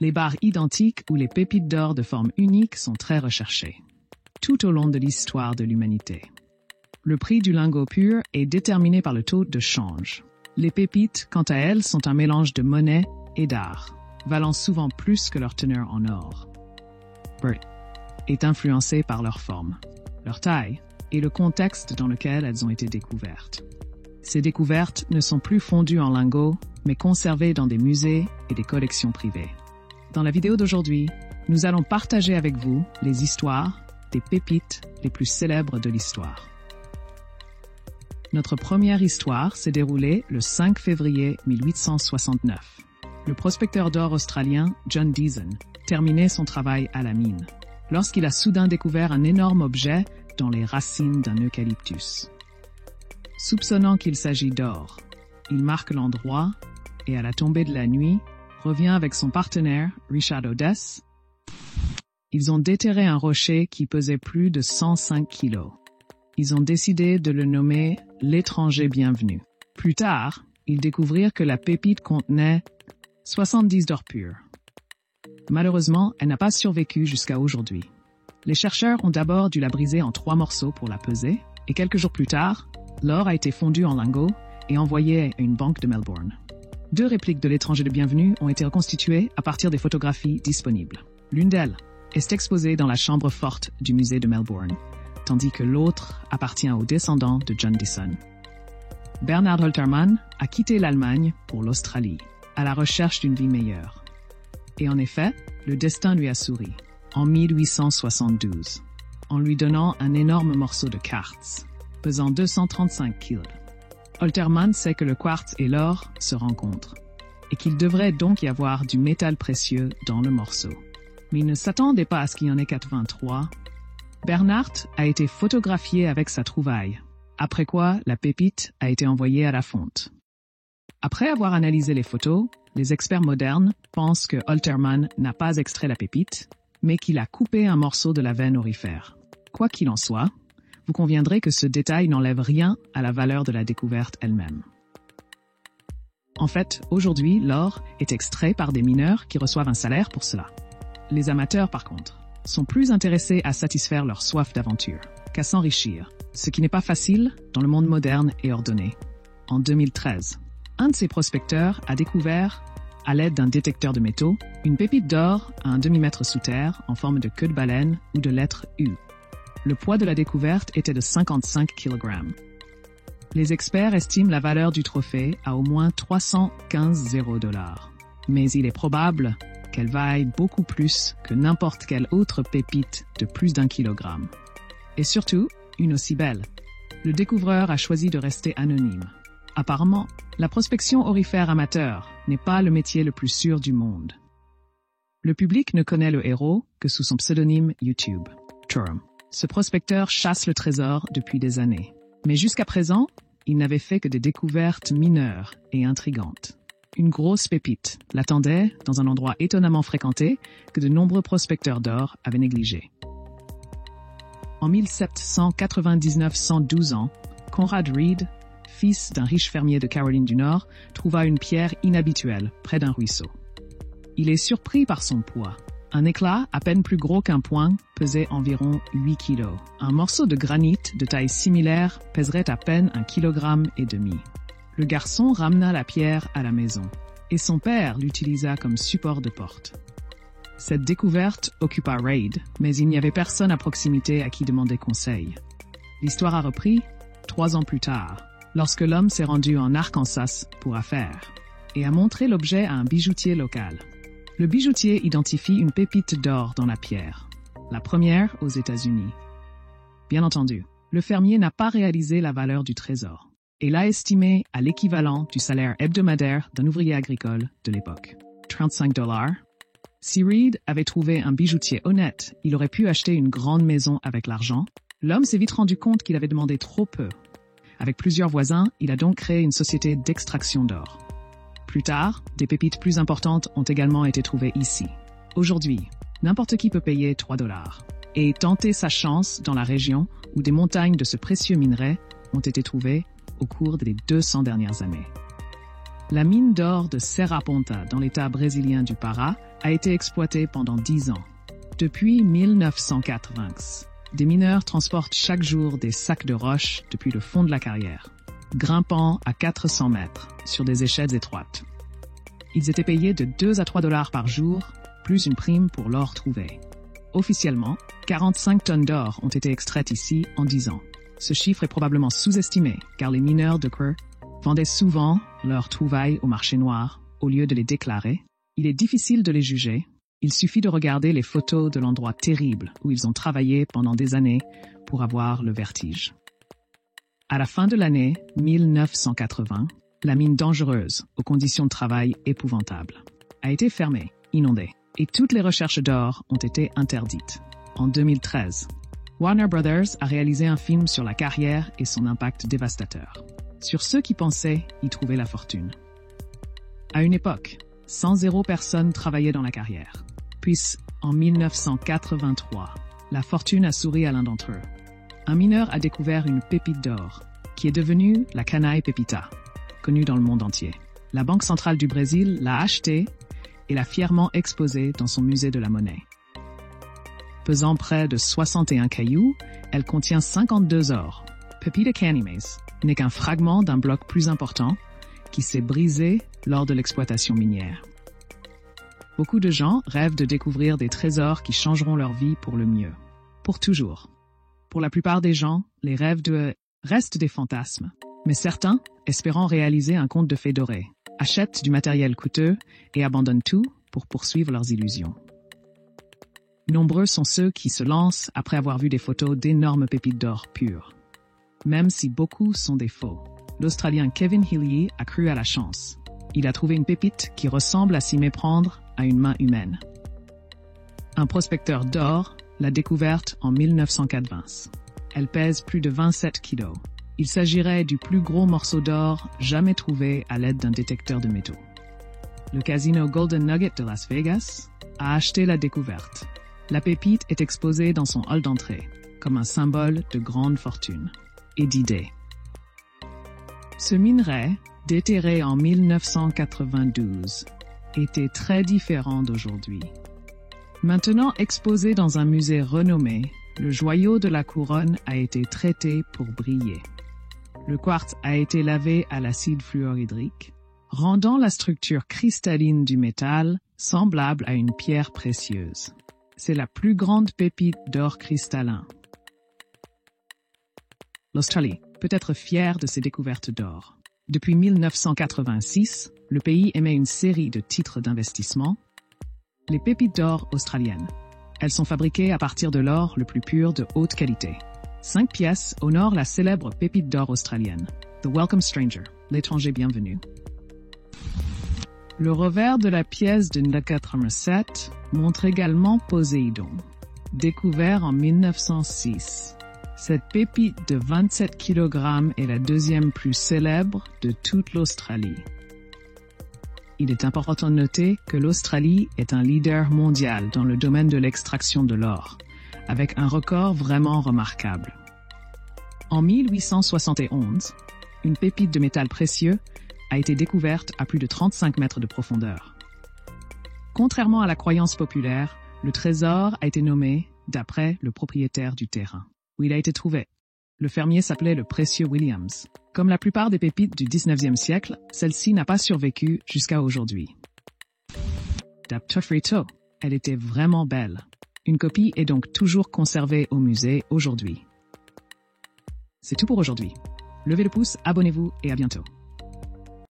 Les barres identiques ou les pépites d'or de forme unique sont très recherchées, tout au long de l'histoire de l'humanité. Le prix du lingot pur est déterminé par le taux de change. Les pépites, quant à elles, sont un mélange de monnaie et d'art, valant souvent plus que leur teneur en or. Est influencé par leur forme, leur taille et le contexte dans lequel elles ont été découvertes. Ces découvertes ne sont plus fondues en lingots, mais conservées dans des musées et des collections privées. Dans la vidéo d'aujourd'hui, nous allons partager avec vous les histoires des pépites les plus célèbres de l'histoire. Notre première histoire s'est déroulée le 5 février 1869. Le prospecteur d'or australien John Deason terminait son travail à la mine, lorsqu'il a soudain découvert un énorme objet dans les racines d'un eucalyptus. Soupçonnant qu'il s'agit d'or, il marque l'endroit et à la tombée de la nuit, revient avec son partenaire, Richard Odess. Ils ont déterré un rocher qui pesait plus de 105 kilos. Ils ont décidé de le nommer « l'étranger bienvenu ». Plus tard, ils découvrirent que la pépite contenait 70 d'or pur. Malheureusement, elle n'a pas survécu jusqu'à aujourd'hui. Les chercheurs ont d'abord dû la briser en 3 morceaux pour la peser, et quelques jours plus tard, l'or a été fondu en lingots et envoyé à une banque de Melbourne. 2 répliques de l'étranger de bienvenue ont été reconstituées à partir des photographies disponibles. L'une d'elles est exposée dans la chambre forte du musée de Melbourne, tandis que l'autre appartient aux descendants de John Deason. Bernard Holtermann a quitté l'Allemagne pour l'Australie, à la recherche d'une vie meilleure. Et en effet, le destin lui a souri, en 1872, en lui donnant un énorme morceau de quartz, pesant 235 kilos. Holtermann sait que le quartz et l'or se rencontrent, et qu'il devrait donc y avoir du métal précieux dans le morceau. Mais il ne s'attendait pas à ce qu'il y en ait 83. Bernard a été photographié avec sa trouvaille, après quoi la pépite a été envoyée à la fonte. Après avoir analysé les photos, les experts modernes pensent que Holtermann n'a pas extrait la pépite, mais qu'il a coupé un morceau de la veine aurifère. Quoi qu'il en soit, vous conviendrez que ce détail n'enlève rien à la valeur de la découverte elle-même. En fait, aujourd'hui, l'or est extrait par des mineurs qui reçoivent un salaire pour cela. Les amateurs, par contre, sont plus intéressés à satisfaire leur soif d'aventure qu'à s'enrichir, ce qui n'est pas facile dans le monde moderne et ordonné. En 2013, un de ces prospecteurs a découvert, à l'aide d'un détecteur de métaux, une pépite d'or à un demi-mètre sous terre en forme de queue de baleine ou de lettre U. Le poids de la découverte était de 55 kg. Les experts estiment la valeur du trophée à au moins 315 $. Mais il est probable qu'elle vaille beaucoup plus que n'importe quelle autre pépite de plus d'1 kilogramme. Et surtout, une aussi belle. Le découvreur a choisi de rester anonyme. Apparemment, la prospection aurifère amateur n'est pas le métier le plus sûr du monde. Le public ne connaît le héros que sous son pseudonyme YouTube, Turum. Ce prospecteur chasse le trésor depuis des années. Mais jusqu'à présent, il n'avait fait que des découvertes mineures et intrigantes. Une grosse pépite l'attendait dans un endroit étonnamment fréquenté que de nombreux prospecteurs d'or avaient négligé. En 1799, 112 ans, Conrad Reed, fils d'un riche fermier de Caroline du Nord, trouva une pierre inhabituelle près d'un ruisseau. Il est surpris par son poids. Un éclat, à peine plus gros qu'un poing, pesait environ 8 kilos. Un morceau de granit de taille similaire pèserait à peine 1,5 kg. Le garçon ramena la pierre à la maison, et son père l'utilisa comme support de porte. Cette découverte occupa Reid, mais il n'y avait personne à proximité à qui demander conseil. L'histoire a repris 3 ans plus tard, lorsque l'homme s'est rendu en Arkansas pour affaires, et a montré l'objet à un bijoutier local. Le bijoutier identifie une pépite d'or dans la pierre, la première aux États-Unis. Bien entendu, le fermier n'a pas réalisé la valeur du trésor et l'a estimé à l'équivalent du salaire hebdomadaire d'un ouvrier agricole de l'époque, 35 $. Si Reed avait trouvé un bijoutier honnête, il aurait pu acheter une grande maison avec l'argent. L'homme s'est vite rendu compte qu'il avait demandé trop peu. Avec plusieurs voisins, il a donc créé une société d'extraction d'or. Plus tard, des pépites plus importantes ont également été trouvées ici. Aujourd'hui, n'importe qui peut payer 3 $ et tenter sa chance dans la région où des montagnes de ce précieux minerai ont été trouvées au cours des 200 dernières années. La mine d'or de Serra Ponta, dans l'état brésilien du Pará, a été exploitée pendant 10 ans. Depuis 1980, des mineurs transportent chaque jour des sacs de roches depuis le fond de la carrière, grimpant à 400 mètres sur des échelles étroites. Ils étaient payés de 2 à 3 dollars par jour, plus une prime pour l'or trouvé. Officiellement, 45 tonnes d'or ont été extraites ici en 10 ans. Ce chiffre est probablement sous-estimé, car les mineurs de Kerr vendaient souvent leurs trouvailles au marché noir, au lieu de les déclarer. Il est difficile de les juger. Il suffit de regarder les photos de l'endroit terrible où ils ont travaillé pendant des années pour avoir le vertige. À la fin de l'année 1980, la mine dangereuse, aux conditions de travail épouvantables, a été fermée, inondée, et toutes les recherches d'or ont été interdites. En 2013, Warner Brothers a réalisé un film sur la carrière et son impact dévastateur, sur ceux qui pensaient y trouver la fortune. À une époque, 100 personnes travaillaient dans la carrière. Puis, en 1983, la fortune a souri à l'un d'entre eux. Un mineur a découvert une pépite d'or, qui est devenue la Canaille Pepita, connue dans le monde entier. La Banque centrale du Brésil l'a achetée et l'a fièrement exposée dans son musée de la monnaie. Pesant près de 61 cailloux, elle contient 52 ors. Pepita Canimes n'est qu'un fragment d'un bloc plus important qui s'est brisé lors de l'exploitation minière. Beaucoup de gens rêvent de découvrir des trésors qui changeront leur vie pour le mieux. Pour toujours. Pour la plupart des gens, les rêves restent des fantasmes. Mais certains, espérant réaliser un conte de fées doré, achètent du matériel coûteux et abandonnent tout pour poursuivre leurs illusions. Nombreux sont ceux qui se lancent après avoir vu des photos d'énormes pépites d'or pures. Même si beaucoup sont des faux, l'Australien Kevin Healy a cru à la chance. Il a trouvé une pépite qui ressemble à s'y méprendre à une main humaine. Un prospecteur d'or l'a découverte en 1980. Elle pèse plus de 27 kilos. Il s'agirait du plus gros morceau d'or jamais trouvé à l'aide d'un détecteur de métaux. Le casino Golden Nugget de Las Vegas a acheté la découverte. La pépite est exposée dans son hall d'entrée, comme un symbole de grande fortune et d'idées. Ce minerai, déterré en 1992, était très différent d'aujourd'hui. Maintenant exposé dans un musée renommé, le joyau de la couronne a été traité pour briller. Le quartz a été lavé à l'acide fluorhydrique, rendant la structure cristalline du métal semblable à une pierre précieuse. C'est la plus grande pépite d'or cristallin. L'Australie peut être fière de ses découvertes d'or. Depuis 1986, le pays émet une série de titres d'investissement. Les pépites d'or australiennes. Elles sont fabriquées à partir de l'or le plus pur de haute qualité. 5 pièces honorent la célèbre pépite d'or australienne, The Welcome Stranger, l'étranger bienvenu. Le revers de la pièce de Nugget 7 montre également Poséidon, découvert en 1906. Cette pépite de 27 kg est la deuxième plus célèbre de toute l'Australie. Il est important de noter que l'Australie est un leader mondial dans le domaine de l'extraction de l'or, avec un record vraiment remarquable. En 1871, une pépite de métal précieux a été découverte à plus de 35 mètres de profondeur. Contrairement à la croyance populaire, le trésor a été nommé d'après le propriétaire du terrain où il a été trouvé. Le fermier s'appelait le précieux Williams. Comme la plupart des pépites du 19e siècle, celle-ci n'a pas survécu jusqu'à aujourd'hui. D'Aptofrito, elle était vraiment belle. Une copie est donc toujours conservée au musée aujourd'hui. C'est tout pour aujourd'hui. Levez le pouce, abonnez-vous et à bientôt.